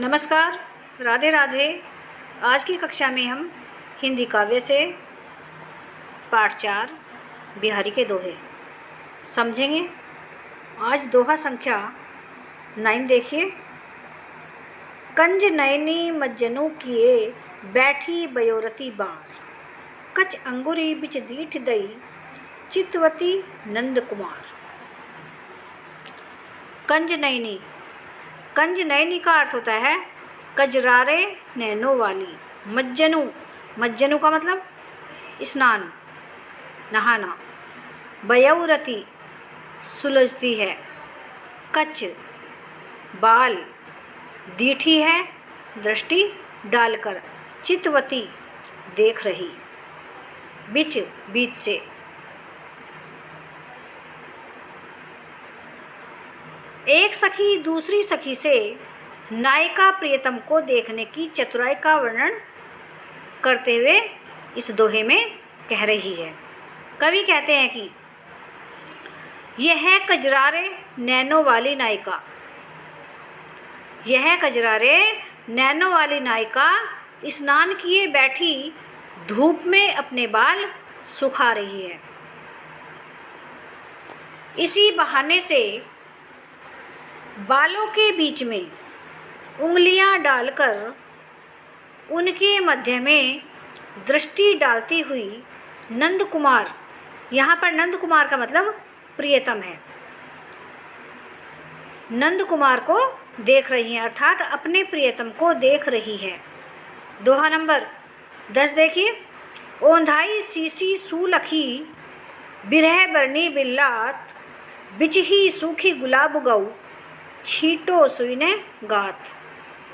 नमस्कार, राधे राधे। आज की कक्षा में हम हिंदी काव्य से पाठ 4 बिहारी के दोहे समझेंगे। आज दोहा संख्या 9 देखिए। कंज नयनी मज्जनों किए बैठी बयोरती बार, कच अंगुरी बिच दीठ दई चितवती नंद कुमार। कंज नयनी, कंज नयनी का अर्थ होता है कजरारे नैनों वाली। मज्जनू, मज्जनू का मतलब स्नान, नहाना। बयौरती, सुलझती है। कच, बाल। दीठी है, दृष्टि डालकर। चितवती, देख रही। बिच, बीच से। एक सखी दूसरी सखी से नायिका प्रियतम को देखने की चतुराई का वर्णन करते हुए इस दोहे में कह रही है। कवि कहते हैं कि यह है कजरारे नैनों वाली नायिका, यह कजरारे नैनों वाली नायिका स्नान किए बैठी धूप में अपने बाल सुखा रही है। इसी बहाने से बालों के बीच में उंगलियां डालकर उनके मध्य में दृष्टि डालती हुई नंद कुमार, यहाँ पर नंद कुमार का मतलब प्रियतम है, नंद कुमार को देख रही है, अर्थात अपने प्रियतम को देख रही है। दोहा नंबर 10 देखिए। ओंधाई सीसी सूलखी बिरह बरनी बिल्लात, बिच ही सूखी गुलाब गऊ छीटो सुईने गात।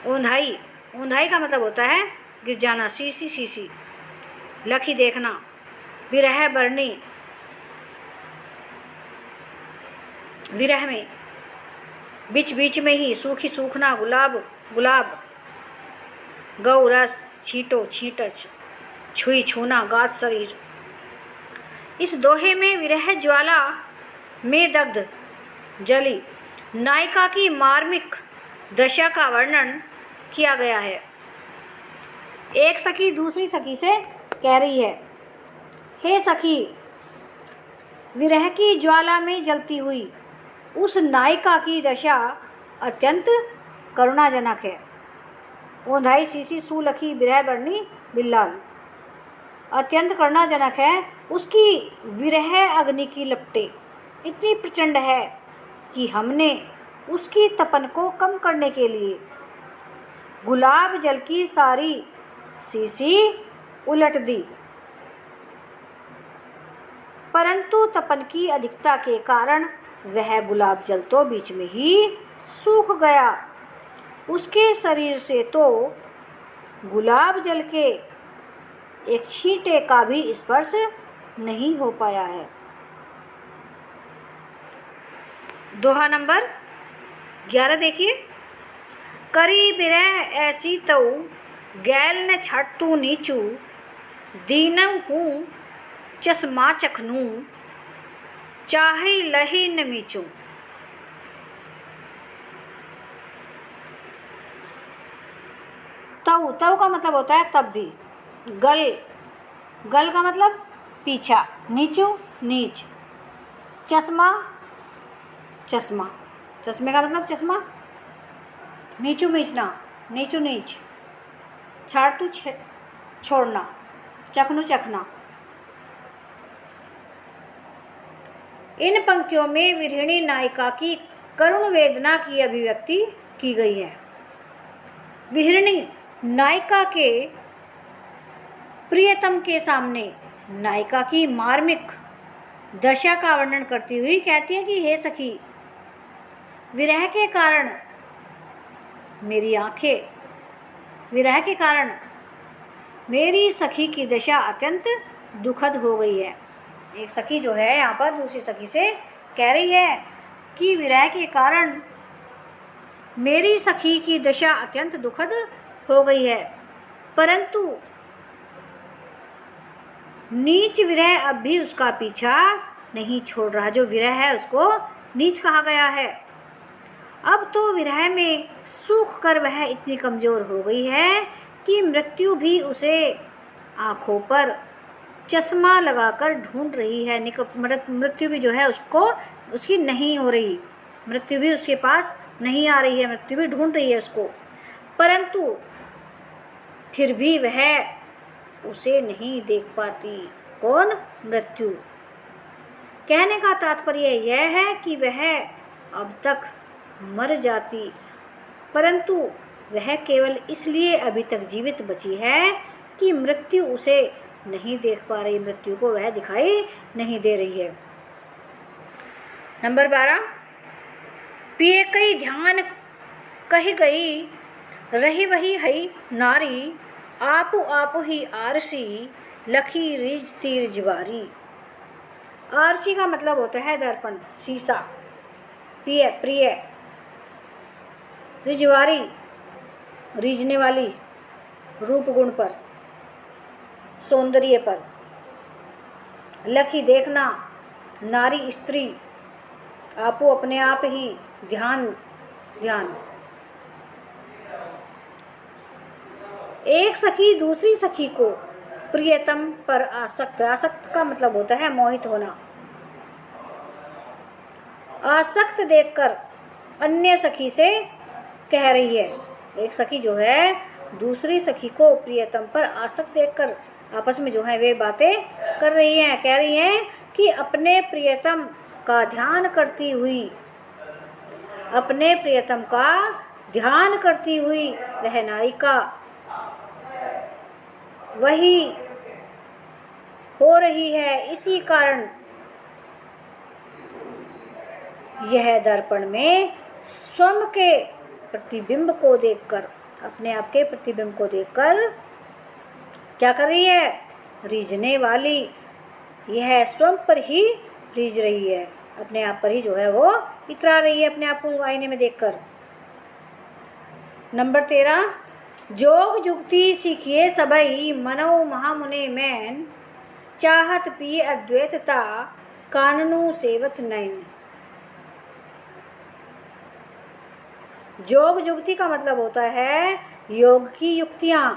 ओंधाई, ओंधाई का मतलब होता है गिर जाना। CC, CC. लखी, देखना। विरह बरनी, विरह में। बीच बीच में ही। सूखी, सूखना। गुलाब, गुलाब। गौ, रस। छीटो, छींट। छुई, छूना। गात, शरीर। इस दोहे में विरह ज्वाला में दग्ध जली नायिका की मार्मिक दशा का वर्णन किया गया है। एक सखी दूसरी सखी से कह रही है, हे सखी, विरह की ज्वाला में जलती हुई उस नायिका की दशा अत्यंत करुणाजनक है। ओंधाई सीसी सूलखी बिरह बरनी बिल्लाल, अत्यंत करुणाजनक है। उसकी विरह अग्नि की लपटें इतनी प्रचंड है कि हमने उसकी तपन को कम करने के लिए गुलाब जल की सारी सीसी उलट दी, परंतु तपन की अधिकता के कारण वह गुलाब जल तो बीच में ही सूख गया। उसके शरीर से तो गुलाब जल के एक छींटे का भी स्पर्श नहीं हो पाया है। दोहा नंबर 11 देखिए। करी बिरह ऐसी तऊ गैल न छट तू नीचू, दीनऊ हूँ चश्मा चखनू चाहे लही न मीचू। तऊ, तऊ का मतलब होता है तब भी। गल, गल का मतलब पीछा। नीचू, नीच। चश्मा, चश्मा। चश्मे का मतलब चश्मा। नीचू, मीचना। नीचू, नीच। छाड़ तू, छोड़ना। चखनू, चखना। इन पंक्तियों में विरहिणी नायिका की करुण वेदना की अभिव्यक्ति की गई है। विरहिणी नायिका के प्रियतम के सामने नायिका की मार्मिक दशा का वर्णन करती हुई कहती है कि हे सखी, विरह के कारण मेरी आंखें, विरह के कारण मेरी सखी की दशा अत्यंत दुखद हो गई है। एक सखी जो है यहाँ पर दूसरी सखी से कह रही है कि विरह के कारण मेरी सखी की दशा अत्यंत दुखद हो गई है, परंतु नीच विरह अब भी उसका पीछा नहीं छोड़ रहा। जो विरह है उसको नीच कहा गया है। अब तो विरह में सूख कर वह इतनी कमज़ोर हो गई है कि मृत्यु भी उसे आँखों पर चश्मा लगाकर ढूंढ रही है। मृत्यु भी जो है उसको उसकी नहीं हो रही, मृत्यु भी उसके पास नहीं आ रही है, मृत्यु भी ढूंढ रही है उसको, परंतु फिर भी वह उसे नहीं देख पाती। कौन? मृत्यु। कहने का तात्पर्य यह है कि वह अब तक मर जाती, परंतु वह केवल इसलिए अभी तक जीवित बची है कि मृत्यु उसे नहीं देख पा रही, मृत्यु को वह दिखाई नहीं दे रही है। नंबर 12, पिए कई ध्यान कही गई, रही वही हई नारी, आपु आपु ही आरसी, लखी रिज तीर जिवारी। आरसी का मतलब होता है दर्पण, शीशा। प्रिय प्रिय, रिजवारी रीझने वाली, रूप गुण पर, सौंदर्य पर। लखी देखना, नारी स्त्री, आपो अपने आप ही, ध्यान ध्यान। एक सखी दूसरी सखी को प्रियतम पर आसक्त, आसक्त का मतलब होता है मोहित होना। आसक्त देखकर अन्य सखी से कह रही है, एक सखी जो है दूसरी सखी को प्रियतम पर आसक्त देखकर आपस में जो है वे बातें कर रही हैं, कह रही हैं कि अपने प्रियतम का ध्यान करती हुई, अपने प्रियतम का ध्यान करती हुई वह नायिका वही हो रही है। इसी कारण यह दर्पण में स्वयं के प्रतिबिंब को देखकर, अपने आप के प्रतिबिंब को देखकर क्या कर रही है? रीझने वाली। यह स्वयं पर ही रीझ रही है, अपने आप पर ही जो है वो इतरा रही है, अपने आप को आईने में देखकर। नंबर 13, जोग जुगती सीखिए सबई, मनौ महामुने मैन, चाहत पिए अद्वैतता, काननू सेवत नैन। जोग जुगती का मतलब होता है योग की युक्तियां,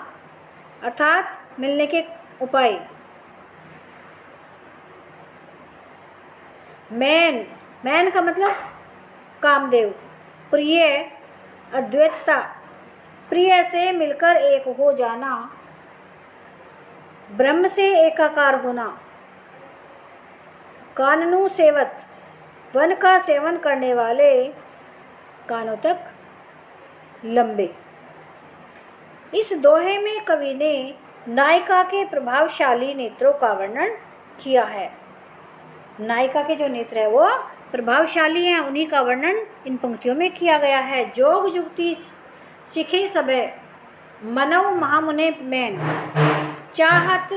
अर्थात मिलने के उपाय। मैन, मैन का मतलब कामदेव। प्रिय अद्वैतता, प्रिय से मिलकर एक हो जाना, ब्रह्म से एकाकार होना। काननू सेवत, वन का सेवन करने वाले, कानों तक लंबे। इस दोहे में कवि ने नायिका के प्रभावशाली नेत्रों का वर्णन किया है। नायिका के जो नेत्र है वो प्रभावशाली हैं, उन्हीं का वर्णन इन पंक्तियों में किया गया है। जोग जुगती सीखे सबे, मनौ महामुने मैन, चाहत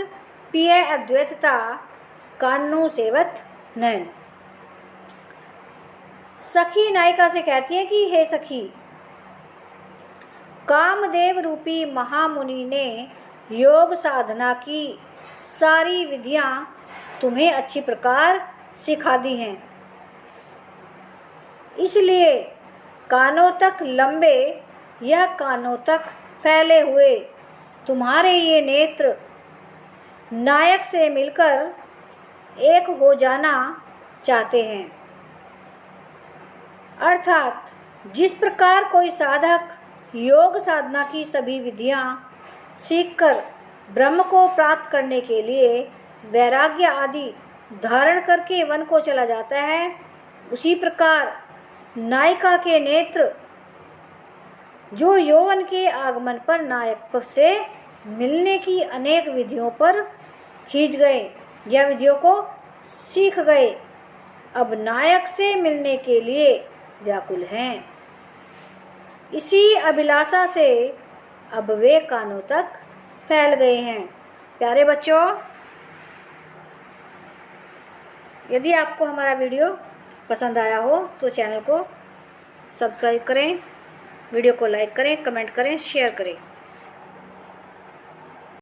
पिए अद्वैतता, कानू सेवत नैन। सखी नायिका से कहती है कि हे सखी, कामदेव रूपी महामुनि ने योग साधना की सारी विधियां तुम्हें अच्छी प्रकार सिखा दी हैं, इसलिए कानों तक लंबे या कानों तक फैले हुए तुम्हारे ये नेत्र नायक से मिलकर एक हो जाना चाहते हैं। अर्थात जिस प्रकार कोई साधक योग साधना की सभी विधियां सीखकर ब्रह्म को प्राप्त करने के लिए वैराग्य आदि धारण करके वन को चला जाता है, उसी प्रकार नायिका के नेत्र जो यौवन के आगमन पर नायक से मिलने की अनेक विधियों पर खींच गए या विधियों को सीख गए, अब नायक से मिलने के लिए व्याकुल हैं। इसी अभिलाषा से अब वे कानों तक फैल गए हैं। प्यारे बच्चों, यदि आपको हमारा वीडियो पसंद आया हो तो चैनल को सब्सक्राइब करें, वीडियो को लाइक करें, कमेंट करें, शेयर करें।